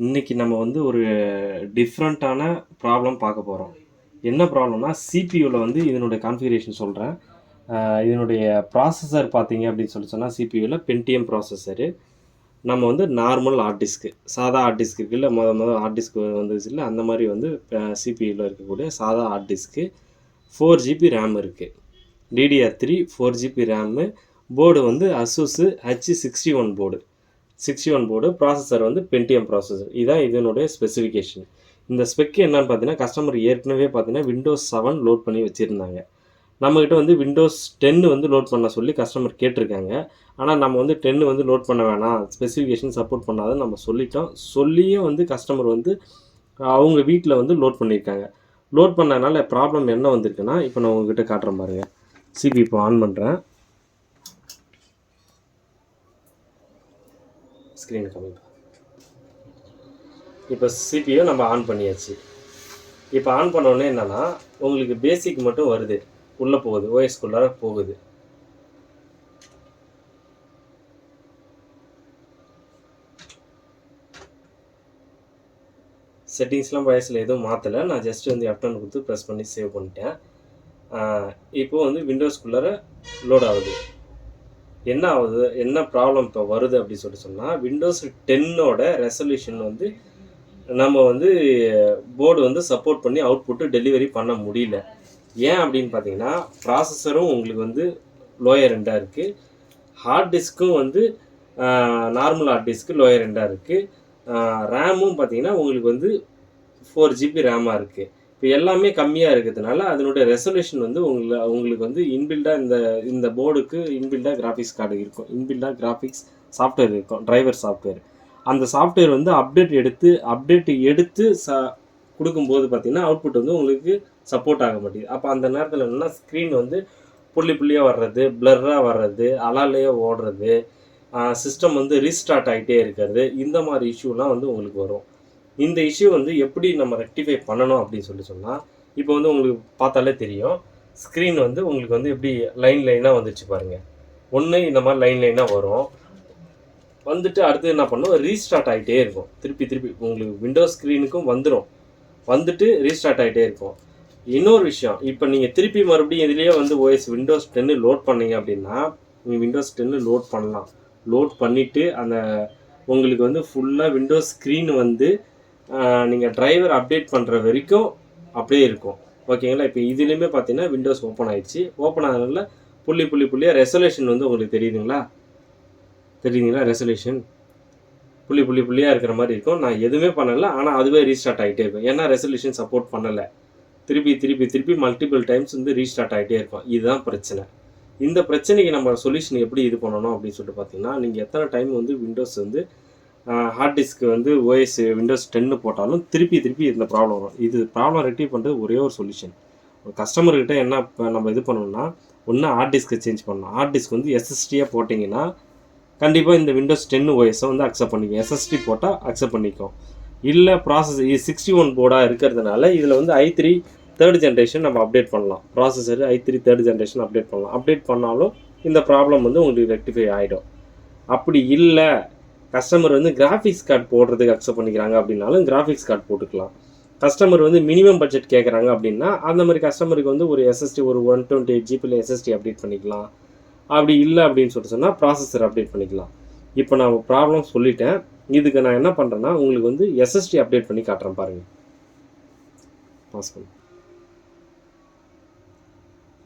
இன்னைக்கு நம்ம வந்து ஒரு டிஃப்ரெண்ட்டான ப்ராப்ளம் பார்க்க போகிறோம். என்ன ப்ராப்ளம்னா சிபியூவில் வந்து இதனுடைய கான்ஃபிகரேஷன் சொல்கிறேன். இதனுடைய ப்ராசஸர் பார்த்தீங்க அப்படின்னு சொன்னால் சிபியூவில் பென்டியம் ப்ராசஸரு. நம்ம வந்து நார்மல் ஹார்ட் டிஸ்க்கு, சாதா ஹார்ட் டிஸ்க் இருக்குல்ல, மொதல் ஹார்ட் டிஸ்க் வந்துச்சு இல்லை, அந்த மாதிரி வந்து சிபியூவில் இருக்கக்கூடிய சாதா ஹார்ட் டிஸ்க்கு 4 GB ரேம் இருக்குது. DDR3 4 GB RAM. போர்டு வந்து Asus H61 board. 61 board. Processor வந்து பென்டியம் ப்ராசஸர். இதுதான் இதனுடைய ஸ்பெசிஃபிகேஷன். இந்த ஸ்பெக் என்னன்னு பார்த்தீங்கன்னா, கஸ்டமர் ஏற்கனவே பார்த்தீங்கன்னா Windows 7 லோட் பண்ணி வச்சுருந்தாங்க. நம்மக்கிட்ட வந்து Windows 10 வந்து லோட் பண்ண சொல்லி கஸ்டமர் கேட்டிருக்காங்க. ஆனால் நம்ம வந்து 10 வந்து லோட் பண்ண வேணாம், ஸ்பெசிஃபிகேஷன் சப்போர்ட் பண்ணாதுன்னு நம்ம சொல்லிட்டோம். சொல்லியும் வந்து கஸ்டமர் வந்து அவங்க வீட்டில் வந்து லோட் பண்ணியிருக்காங்க. லோட் பண்ணதுனால ப்ராப்ளம் என்ன வந்திருக்குன்னா, இப்போ நான் உங்ககிட்ட காட்டுறேன் பாருங்கள். சிபி இப்போ ஆன் பண்ணுறேன். ஸ்க்ரீன் கம்மி. இப்போ சிபியை நம்ம ஆன் பண்ணியாச்சு. இப்போ ஆன் பண்ணோடனே என்னென்னா, உங்களுக்கு பேசிக் மட்டும் வருது, உள்ளே போகுது, ஓஎஸ்குள்ளார போகுது. செட்டிங்ஸ்லாம் வயசில் எதுவும் மாற்றலை. நான் ஜஸ்ட்டு வந்து F10 கொடுத்து ப்ரெஸ் பண்ணி சேவ் பண்ணிட்டேன். இப்போது வந்து விண்டோஸ்குள்ளார லோட் ஆகுது. என்ன ஆகுது, என்ன ப்ராப்ளம் இப்போ வருது அப்படின்னு சொன்னால், Windows 10ஓட ரெசல்யூஷன் வந்து நம்ம வந்து போர்டு வந்து சப்போர்ட் பண்ணி அவுட்புட்டு டெலிவரி பண்ண முடியல. ஏன் அப்படின்னு பார்த்தீங்கன்னா, ப்ராசஸரும் உங்களுக்கு வந்து லோயர் எண்டாக இருக்குது, ஹார்ட் டிஸ்க்கும் வந்து நார்மல் ஹார்ட் டிஸ்க்கு லோயர் எண்டாக இருக்குது, ரேமும் பார்த்தீங்கன்னா உங்களுக்கு வந்து 4 GB ரேமாக இருக்குது. இப்போ எல்லாமே கம்மியாக இருக்கிறதுனால அதனுடைய ரெசல்யூஷன் வந்து உங்களுக்கு வந்து இன்பில்டாக இந்த போர்டுக்கு இன்பில்டாக கிராஃபிக்ஸ் கார்டு இருக்கும், இன்பில்டாக கிராஃபிக்ஸ் சாஃப்ட்வேர் இருக்கும், டிரைவர் சாஃப்ட்வேர். அந்த சாஃப்ட்வேர் வந்து அப்டேட் எடுத்து கொடுக்கும்போது பார்த்தீங்கன்னா அவுட்புட் வந்து உங்களுக்கு சப்போர்ட் ஆக மாட்டேங்குது. அப்போ அந்த நேரத்தில் என்னென்னா, ஸ்க்ரீன் வந்து புள்ளியாக வர்றது, பிளர்ராக வர்றது, அலாலேயே ஓடுறது, சிஸ்டம் வந்து ரீஸ்டார்ட் ஆகிட்டே இருக்கிறது, இந்த மாதிரி இஷ்யூலாம் வந்து உங்களுக்கு வரும். இந்த இஷ்யூ வந்து எப்படி நம்ம ரெக்டிஃபை பண்ணணும் அப்படின்னு சொன்னால், இப்போ வந்து உங்களுக்கு பார்த்தாலே தெரியும், ஸ்க்ரீன் வந்து உங்களுக்கு வந்து எப்படி லைனாக வந்துச்சு பாருங்கள். ஒன்று இந்த மாதிரி லைனாக வரும், வந்துட்டு அடுத்து என்ன பண்ணும், ரீஸ்டார்ட் ஆகிட்டே இருக்கும். திருப்பி உங்களுக்கு விண்டோஸ் ஸ்க்ரீனுக்கும் வந்துட்டு ரீஸ்டார்ட் ஆகிட்டே இருக்கும். இன்னொரு விஷயம், இப்போ நீங்கள் திருப்பி மறுபடியும் இதுலேயே வந்து Windows 10 லோட் பண்ணீங்க அப்படின்னா, நீங்கள் Windows 10 லோட் பண்ணலாம். லோட் பண்ணிவிட்டு அந்த உங்களுக்கு வந்து ஃபுல்லாக விண்டோஸ் ஸ்க்ரீன் வந்து நீங்கள் டிரைவர் அப்டேட் பண்ணுற வரைக்கும் அப்படியே இருக்கும். ஓகேங்களா? இப்போ இதுலேயுமே பார்த்தீங்கன்னா விண்டோஸ் ஓப்பன் ஆகிடுச்சு. ஓப்பன் ஆனதுனால புள்ளியாக ரெசல்யூஷன் வந்து உங்களுக்கு தெரியுதுங்களா? ரெசல்யூஷன் புள்ளியாக இருக்கிற மாதிரி இருக்கும். நான் எதுவுமே பண்ணலை, ஆனால் அதுவே ரீஸ்டார்ட் ஆகிட்டே இருக்கும். ஏன்னா ரெசல்யூஷன் சப்போர்ட் பண்ணலை. திருப்பி மல்டிபிள் டைம்ஸ் வந்து ரீஸ்டார்ட் ஆகிட்டே இருக்கும். இதுதான் பிரச்சனை. இந்த பிரச்சனைக்கு நம்ம சொல்யூஷன் எப்படி இது பண்ணணும் அப்படின்னு சொல்லிட்டு பார்த்தீங்கன்னா, நீங்கள் எத்தனை டைம் வந்து விண்டோஸ் வந்து ஹார்ட் டிஸ்க்கு வந்து Windows 10 போட்டாலும் திருப்பி இந்த ப்ராப்ளம் வரும். இது ப்ராப்ளம் ரெக்டிஃபை பண்ணுறது ஒரே ஒரு சொல்யூஷன். ஒரு கஸ்டமர்கிட்ட என்ன நம்ம இது பண்ணணும்னா, ஒன்று ஹார்ட் டிஸ்க்கு சேஞ்ச் பண்ணணும். ஹார்ட் டிஸ்க் வந்து SSDயாக போட்டிங்கன்னா கண்டிப்பாக இந்த Windows 10 OS-ஐ வந்து அக்செப்ட் பண்ணிக்கும். SSD போட்டால் அக்செப்ட் பண்ணிக்கும். இல்லை ப்ராசஸ் இது 61 போர்டாக இருக்கிறதுனால இதில் வந்து i3 3rd ஜென்ரேஷன் நம்ம அப்டேட் பண்ணலாம். Processor i3 3rd generation update பண்ணலாம். அப்டேட் பண்ணாலும் இந்த ப்ராப்ளம் வந்து உங்களுக்கு ரெக்டிஃபை ஆகிடும். அப்படி இல்லை, கஸ்டமர் வந்து கிராஃபிக்ஸ் கார்டு போடுறதுக்கு அக்செப்ட் பண்ணிக்கிறாங்க அப்படின்னாலும் கிராஃபிக்ஸ் கார்டு போட்டுக்கலாம். கஸ்டமர் வந்து மினிமம் பட்ஜெட் கேட்குறாங்க அப்படின்னா அந்த மாதிரி கஸ்டமருக்கு வந்து ஒரு SSD ஒரு 128 GB SSD அப்டேட் பண்ணிக்கலாம். அப்படி இல்லை அப்படின்னு சொன்னால் ப்ராசஸர் அப்டேட் பண்ணிக்கலாம். இப்போ நான் ப்ராப்ளம் சொல்லிட்டேன். இதுக்கு நான் என்ன பண்ணுறேன்னா, உங்களுக்கு வந்து SSD அப்டேட் பண்ணி காட்டுறேன் பாருங்கள். பாஸ் பண்ணு.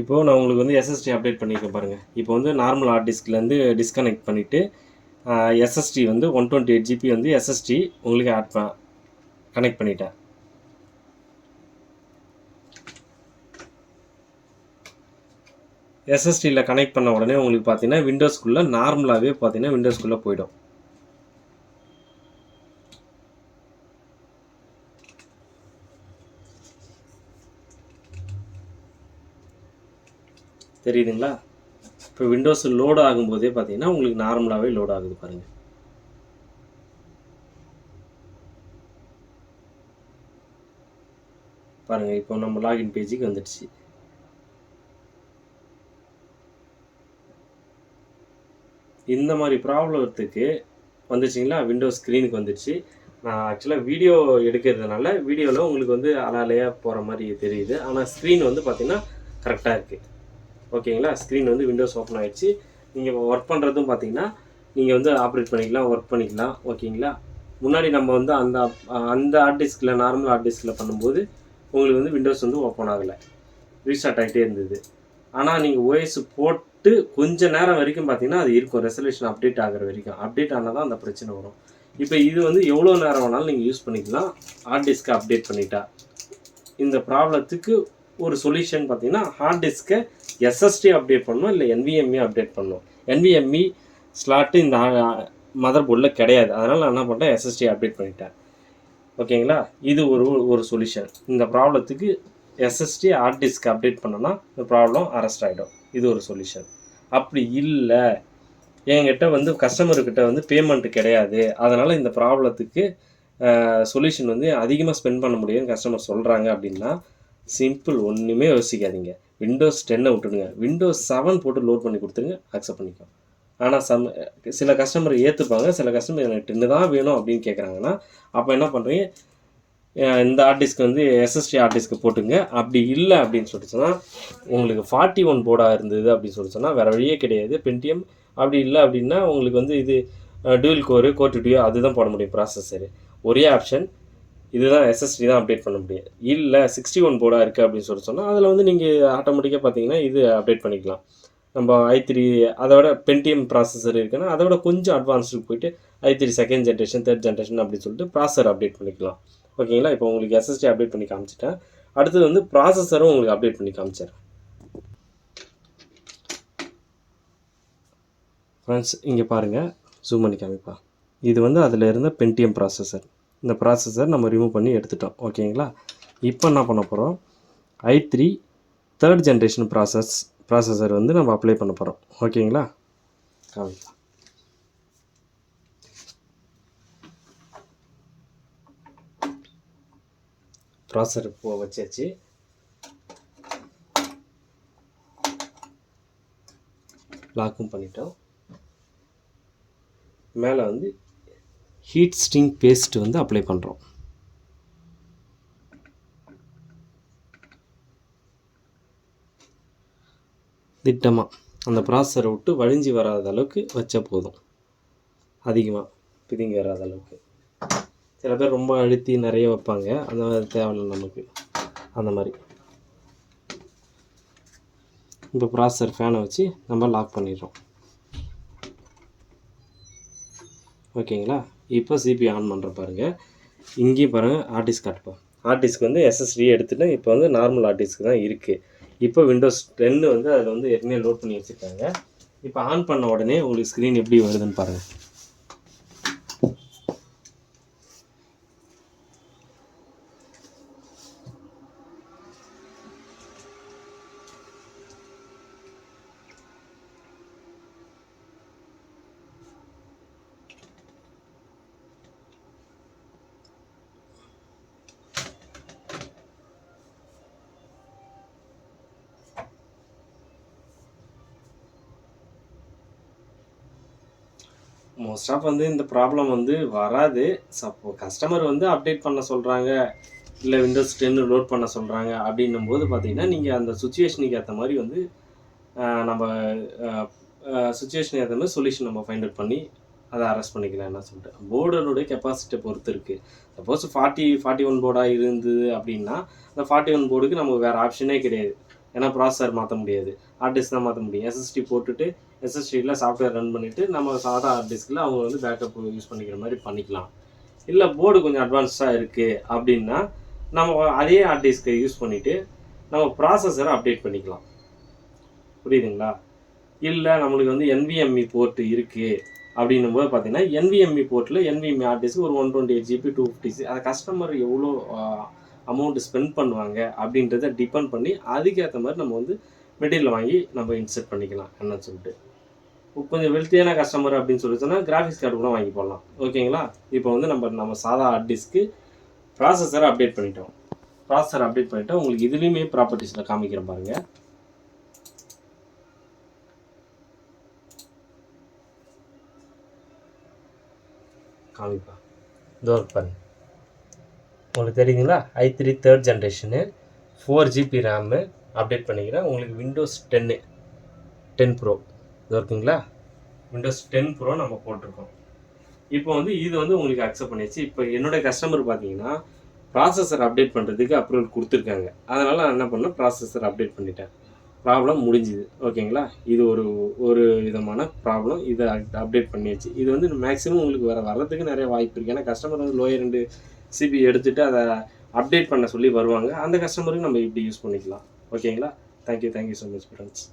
இப்போது நான் உங்களுக்கு வந்து SSD அப்டேட் பண்ணியிருக்கேன் பாருங்கள். இப்போ வந்து நார்மல் ஹார்ட் டிஸ்க்லேருந்து டிஸ்கனெக்ட் பண்ணிவிட்டு SSD வந்து 128 GB வந்து SSD உங்களுக்கு கனெக்ட் பண்ணிட்டேன். SSDயில் கனெக்ட் பண்ண உடனே உங்களுக்கு பார்த்தீங்கன்னா விண்டோஸ்குள்ளே நார்மலாகவே பார்த்தீங்கன்னா விண்டோஸ்குள்ளே போயிடும். தெரியுதுங்களா? இப்போ விண்டோஸ் லோட் ஆகும்போதே பார்த்தீங்கன்னா உங்களுக்கு நார்மலாகவே லோட் ஆகுது பாருங்கள். இப்போ நம்ம லாகின் பேஜுக்கு வந்துடுச்சு. இந்த மாதிரி ப்ராப்ளத்துக்கு வந்துச்சுங்களா, விண்டோஸ் ஸ்க்ரீனுக்கு வந்துடுச்சு. நான் ஆக்சுவலாக வீடியோ எடுக்கிறதுனால வீடியோவில் உங்களுக்கு வந்து அலையாக போகிற மாதிரி தெரியுது. ஆனால் ஸ்க்ரீன் வந்து பார்த்தீங்கன்னா கரெக்டாக இருக்குது. ஓகேங்களா? ஸ்க்ரீன் வந்து விண்டோஸ் ஓப்பன் ஆகிடுச்சு. நீங்கள் ஒர்க் பண்ணுறதும் பார்த்தீங்கன்னா நீங்கள் வந்து ஆப்ரேட் பண்ணிக்கலாம், ஒர்க் பண்ணிக்கலாம். ஓகேங்களா? முன்னாடி நம்ம வந்து அந்த அந்த ஹார்ட் டிஸ்கில் நார்மல் ஹார்ட் டிஸ்கில் பண்ணும்போது உங்களுக்கு வந்து விண்டோஸ் வந்து ஓப்பன் ஆகலை, ரீஸ்டார்ட் ஆகிட்டே இருந்தது. ஆனால் நீங்கள் ஓஎஸ் போட்டு கொஞ்சம் நேரம் வரைக்கும் பார்த்தீங்கன்னா அது இருக்கும், ரெசல்யூஷன் அப்டேட் ஆகிற வரைக்கும். அப்டேட் ஆனால் தான் அந்த பிரச்சனை வரும். இப்போ இது வந்து எவ்வளோ நேரம் வேணாலும் நீங்கள் யூஸ் பண்ணிக்கலாம் ஹார்ட் டிஸ்க்கை அப்டேட் பண்ணிட்டா. இந்த ப்ராப்ளத்துக்கு ஒரு சொல்யூஷன் பார்த்தீங்கன்னா ஹார்ட் டிஸ்க்கை எஸ்எஸ்டி அப்டேட் பண்ணணும், இல்லை NVMe அப்டேட் பண்ணணும். NVMe ஸ்லாட்டு இந்த மதர் போர்டில் கிடையாது. அதனால் நான் என்ன பண்ணிட்டேன், SSD அப்டேட் பண்ணிட்டேன். ஓகேங்களா? இது ஒரு சொல்யூஷன். இந்த ப்ராப்ளத்துக்கு SSD ஹார்ட் டிஸ்க் அப்டேட் பண்ணோன்னா இந்த ப்ராப்ளம் அரெஸ்ட் ஆகிடும். இது ஒரு சொல்யூஷன். அப்படி இல்லை, என்கிட்ட வந்து கஸ்டமர்கிட்ட வந்து பேமெண்ட் கிடையாது, அதனால் இந்த ப்ராப்ளத்துக்கு சொல்யூஷன் வந்து அதிகமாக ஸ்பெண்ட் பண்ண முடியும்னு கஸ்டமர் சொல்கிறாங்க அப்படின்னா, சிம்பிள், ஒன்றுமே யோசிக்காதீங்க. Windows 10 விட்டுடுங்க, Windows 7 போட்டு லோட் பண்ணி கொடுத்துருங்க, அக்செப்ட் பண்ணிக்கோ. ஆனால் சில கஸ்டமர் ஏற்றுப்பாங்க, சில கஸ்டமர் எனக்கு 10 தான் வேணும் அப்படின்னு கேட்குறாங்கன்னா, அப்போ என்ன பண்ணுறீங்க, இந்த ஹார்ட் டிஸ்க் வந்து SSD ஹார்ட் டிஸ்க்கு போட்டுங்க. அப்படி இல்லை அப்படின்னு சொல்லிட்டு சொன்னால், உங்களுக்கு 41 போர்டாக இருந்தது அப்படின்னு சொல்லி சொன்னால் வேறு வழியே கிடையாது, பென்டிஎம். அப்படி இல்லை அப்படின்னா உங்களுக்கு வந்து இது டூயல் கோர் டு டியூ அதுதான் போட முடியும் ப்ராசஸரு. ஒரே ஆப்ஷன் இதுதான், SSD தான் அப்டேட் பண்ண முடியும். இல்லை 61 போர்டாக இருக்குது அப்படின்னு சொல்லி சொன்னால் அதில் வந்து நீங்கள் ஆட்டோமேட்டிக்காக பார்த்தீங்கன்னா இது அப்டேட் பண்ணிக்கலாம். நம்ம i3 அதோட பென்டிஎம் ப்ராசஸர் இருக்குன்னா அதோட கொஞ்சம் அட்வான்ஸ்டுக்கு போயிட்டு i3 second generation, third generation அப்படின்னு சொல்லிட்டு ப்ராசஸர் அப்டேட் பண்ணிக்கலாம். ஓகேங்களா? இப்போ உங்களுக்கு SSD அப்டேட் பண்ணி காமிச்சிட்டேன். அடுத்தது வந்து ப்ராசஸரும் உங்களுக்கு அப்டேட் பண்ணி காமிச்சிடுறேன். ஃப்ரெண்ட்ஸ், இங்கே பாருங்கள், ஜூம் பண்ணி காமிப்பா. இது வந்து அதில் இருந்த பென்டிஎம் ப்ராசஸர். இந்த ப்ராசஸர் நம்ம ரிமூவ் பண்ணி எடுத்துட்டோம். ஓகேங்களா? இப்போ என்ன பண்ண போகிறோம், i3 தேர்ட் ஜென்ரேஷன் ப்ராசஸர் வந்து நம்ம அப்ளை பண்ண போகிறோம். ஓகேங்களா? காமிப்பா. ப்ராசஸர் இப்போ வச்சாச்சு. லாக்கும் பண்ணிட்டோம். மேலே வந்து ஹீட் ஸ்டிங் பேஸ்ட் வந்து அப்ளை பண்ணுறோம். திட்டமாக அந்த ப்ராசஸரை விட்டு வழிஞ்சி வராத அளவுக்கு வச்சா போதும், அதிகமாக பிதுங்கி வராத அளவுக்கு. சில பேர் ரொம்ப அழுத்தி நிறைய வைப்பாங்க, அந்த மாதிரி தேவையில்லை நமக்கு. அந்த மாதிரி இப்போ ப்ராசஸர் ஃபேனை வச்சு நம்ம லாக் பண்ணிடுறோம். ஓகேங்களா? இப்போ சிபி ஆன் பண்ணுற பாருங்கள். இங்கேயும் பாருங்கள், ஹார்ட் டிஸ்க் காட்டுப்போம். ஹார்ட் டிஸ்க் வந்து SSD எடுத்துகிட்டு இப்போ வந்து நார்மல் ஹார்ட் டிஸ்க் தான் இருக்குது. இப்போ Windows 10 வந்து அதில் வந்து ஏற்கனவே லோட் பண்ணி வச்சுருக்காங்க. இப்போ ஆன் பண்ண உடனே உங்களுக்கு ஸ்க்ரீன் எப்படி வருதுன்னு பாருங்கள். மோஸ்ட் ஆஃப் வந்து இந்த ப்ராப்ளம் வந்து வராது. கஸ்டமர் வந்து அப்டேட் பண்ண சொல்கிறாங்க, இல்லை Windows 10 லோட் பண்ண சொல்கிறாங்க அப்படின்னும் போது பார்த்தீங்கன்னா, நீங்கள் அந்த சுச்சுவேஷனுக்கு ஏற்ற மாதிரி வந்து நம்ம சுச்சுவேஷனுக்கு ஏற்ற மாதிரி சொல்யூஷன் நம்ம ஃபைண்ட் அவுட் பண்ணி அதை அரெஸ்ட் பண்ணிக்கலாம். என்ன சொல்லிட்டு போர்டனுடைய கெப்பாசிட்டியை பொறுத்து இருக்குது. சப்போஸ் 41 போர்டாக இருந்தது அப்படின்னா அந்த 41 போர்டுக்கு நமக்கு வேறு ஆப்ஷனே கிடையாது. ஏன்னா ப்ராசஸர் மாற்ற முடியாது, ஹார்ட் டிஸ்க் தான் மாற்ற முடியும். SSD போட்டுட்டு SSDயில் சாஃப்ட்வேர் ரன் பண்ணிவிட்டு நம்ம சாதா ஹார்ட் டிஸ்கில் அவங்க வந்து பேக்கப் யூஸ் பண்ணிக்கிற மாதிரி பண்ணிக்கலாம். இல்லை போர்டு கொஞ்சம் அட்வான்ஸ்டாக இருக்குது அப்படின்னா நம்ம அதே ஹார்ட் டிஸ்கை யூஸ் பண்ணிவிட்டு நம்ம ப்ராசஸரை அப்டேட் பண்ணிக்கலாம். புரியுதுங்களா? இல்லை நம்மளுக்கு வந்து NVMe போர்ட்டு இருக்குது அப்படின்னும் போது பார்த்தீங்கன்னா NVMe போர்ட்டில் NVMe ஹார்ட் டிஸ்க் ஒரு 128 GB 256 அதை கஸ்டமர் எவ்வளோ அமௌண்ட்டு ஸ்பெண்ட் பண்ணுவாங்க அப்படின்றத டிபெண்ட் பண்ணி அதுக்கேற்ற மாதிரி நம்ம வந்து மெட்டீரியல் வாங்கி நம்ம இன்செர்ட் பண்ணிக்கலாம். என்னன்னு சொல்லிட்டு கொஞ்சம் வெல்த்தியான கஸ்டமர் அப்படின்னு சொல்லி சொன்னால் கிராஃபிக்ஸ் கார்டு கூட வாங்கி போடலாம். ஓகேங்களா? இப்போ வந்து நம்ம சாதா ஹார்ட் டிஸ்க்கு ப்ராசஸரை அப்டேட் பண்ணிட்டோம். உங்களுக்கு இதுலேயுமே ப்ராப்பர்ட்டிஸில் காமிக்கிறேன் பாருங்கள். காமிப்பா. இதோ பாருங்க, உங்களுக்கு தெரியுதுங்களா? i3 3rd generation 4 GB RAM update பண்ணிக்கிறேன். உங்களுக்கு விண்டோஸ் 10 ப்ரோ இது இருக்குங்களா? விண்டோஸ் 10 ப்ரோ நம்ம போட்டிருக்கோம். இப்போ வந்து இது வந்து உங்களுக்கு அக்செப்ட் பண்ணிடுச்சு. இப்போ என்னோட கஸ்டமர் பார்த்தீங்கன்னா ப்ராசஸர் அப்டேட் பண்ணுறதுக்கு அப்ரூவல் கொடுத்துருக்காங்க. அதனால் நான் என்ன பண்ணேன், ப்ராசஸர் அப்டேட் பண்ணிட்டேன். ப்ராப்ளம் முடிஞ்சுது. ஓகேங்களா? இது ஒரு விதமான ப்ராப்ளம். இதை அப்டேட் பண்ணியாச்சு. இது வந்து மேக்ஸிமம் உங்களுக்கு வர்றதுக்கு நிறைய வாய்ப்பு இருக்குது. ஏன்னா கஸ்டமர் வந்து லோயர் 2 சிபி எடுத்துகிட்டு அதை அப்டேட் பண்ண சொல்லி வருவாங்க. அந்த கஸ்டமருக்கு நம்ம இப்படி யூஸ் பண்ணிக்கலாம். ஓகேங்களா? Thank you so much friends.